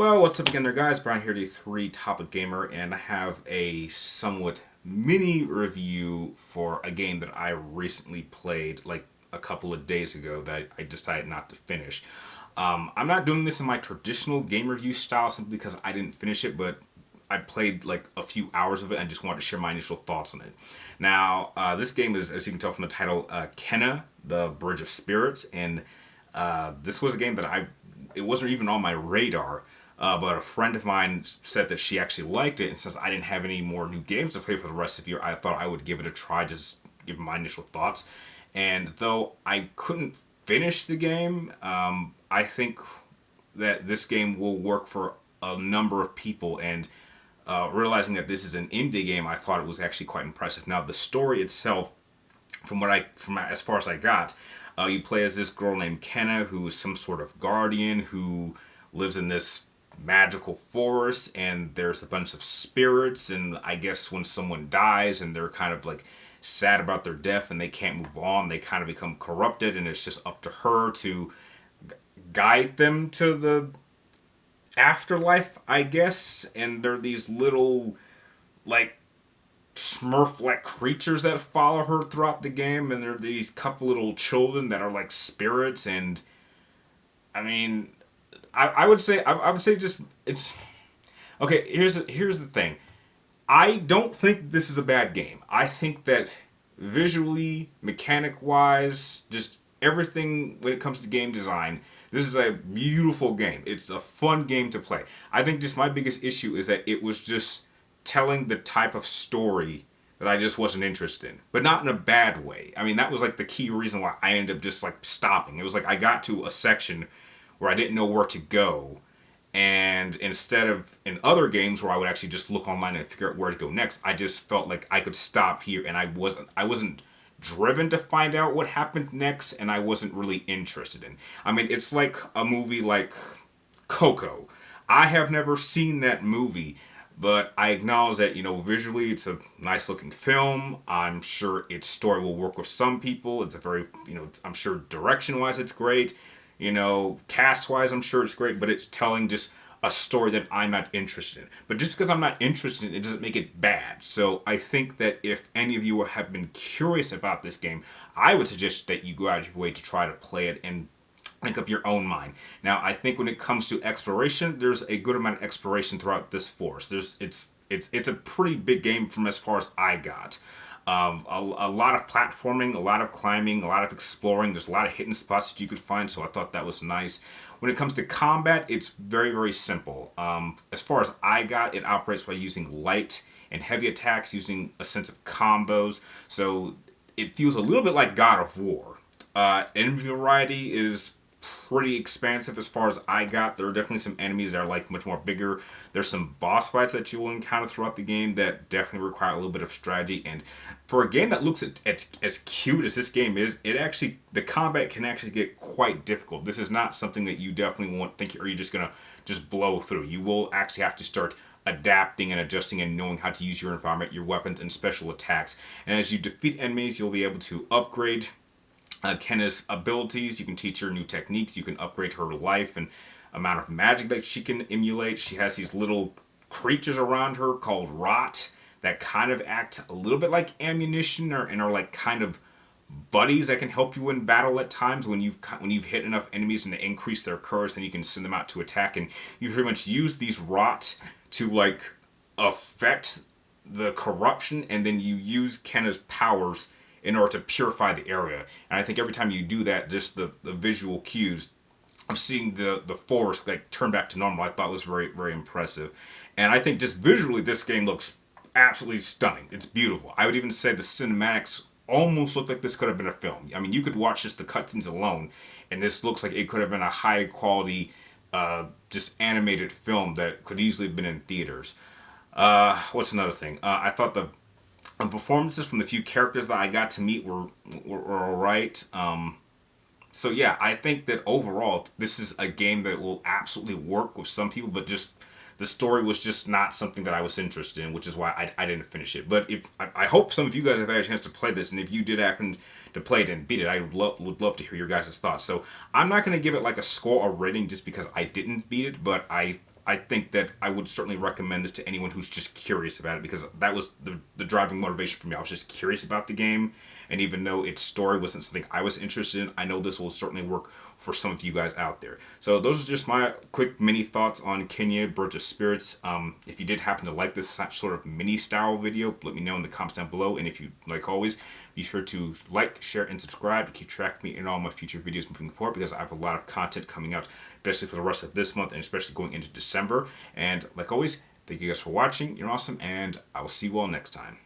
Well, what's up again there, guys? Brian here, the 3 Topic Gamer, and I have a somewhat mini review for a game that I recently played like a couple of days ago that I decided not to finish. I'm not doing this in my traditional game review style simply because I didn't finish it, but I played like a few hours of it and just wanted to share my initial thoughts on it. Now, this game is, as you can tell from the title, Kenna, the Bridge of Spirits, and this was a game that it wasn't even on my radar. But a friend of mine said that she actually liked it, and since I didn't have any more new games to play for the rest of the year, I thought I would give it a try, just give my initial thoughts. And though I couldn't finish the game, I think that this game will work for a number of people. And realizing that this is an indie game, I thought it was actually quite impressive. Now, the story itself, from as far as I got, you play as this girl named Kenna, who is some sort of guardian who lives in this magical forest, and there's a bunch of spirits, and I guess when someone dies and they're kind of like sad about their death and they can't move on, they kind of become corrupted, and it's just up to her to guide them to the afterlife, I guess. And they're these little like smurf like creatures that follow her throughout the game, and they're these couple little children that are like spirits. And I mean, I would say just it's okay. Here's the thing. I don't think this is a bad game. I think that visually, mechanic wise, just everything when it comes to game design, this is a beautiful game. It's a fun game to play. I think just my biggest issue is that it was just telling the type of story that I just wasn't interested in, but not in a bad way. I mean, that was like the key reason why I ended up just like stopping. It was like I got to a section where I didn't know where to go. And instead of in other games where I would actually just look online and figure out where to go next, I just felt like I could stop here, and I wasn't driven to find out what happened next, and I wasn't really interested in. I mean, it's like a movie like Coco. I have never seen that movie, but I acknowledge that, visually it's a nice looking film. I'm sure its story will work with some people. It's a very, I'm sure direction wise it's great. Cast wise, I'm sure it's great, but it's telling just a story that I'm not interested in. But just because I'm not interested in it doesn't make it bad. So I think that if any of you have been curious about this game, I would suggest that you go out of your way to try to play it and make up your own mind. Now, I think when it comes to exploration, there's a good amount of exploration throughout this forest. It's a pretty big game from as far as I got. A lot of platforming, a lot of climbing, a lot of exploring. There's a lot of hidden spots that you could find, so I thought that was nice. When it comes to combat, it's very, very simple. As far as I got, it operates by using light and heavy attacks, using a sense of combos. So it feels a little bit like God of War. Enemy variety is pretty expansive as far as I got. There are definitely some enemies that are like much more bigger. There's some boss fights that you will encounter throughout the game that definitely require a little bit of strategy. And for a game that looks as cute as this game is, the combat can actually get quite difficult. This is not something that you definitely won't think you're just gonna just blow through. You will actually have to start adapting and adjusting and knowing how to use your environment, your weapons, and special attacks. And as you defeat enemies, you'll be able to upgrade Kenna's abilities. You can teach her new techniques. You can upgrade her life and amount of magic that she can emulate. She has these little creatures around her called rot that kind of act a little bit like ammunition, and are like kind of buddies that can help you in battle at times. When you've hit enough enemies and they increase their courage, then you can send them out to attack, and you pretty much use these rot to like affect the corruption, and then you use Kenna's powers in order to purify the area. And I think every time you do that, just the visual cues of seeing the forest like turn back to normal, I thought was very, very impressive. And I think just visually, this game looks absolutely stunning. It's beautiful. I would even say the cinematics almost look like this could have been a film. I mean, you could watch just the cutscenes alone, and this looks like it could have been a high quality, just animated film that could easily have been in theaters. What's another thing? I thought the performances from the few characters that I got to meet were alright. So yeah, I think that overall this is a game that will absolutely work with some people, but just the story was just not something that I was interested in, which is why I didn't finish it. But I hope some of you guys have had a chance to play this, and if you did happen to play it and beat it, I would love to hear your guys' thoughts. So I'm not going to give it like a score or rating just because I didn't beat it, but I I think that I would certainly recommend this to anyone who's just curious about it, because that was the driving motivation for me. I was just curious about the game, and even though its story wasn't something I was interested in, I know this will certainly work for some of you guys out there. So those are just my quick mini thoughts on Kenya Bridge of Spirits. If you did happen to like this sort of mini style video, let me know in the comments down below. And if you, like always, be sure to like, share, and subscribe to keep track of me in all my future videos moving forward, because I have a lot of content coming out, especially for the rest of this month and especially going into December. And like always, thank you guys for watching. You're awesome, and I will see you all next time.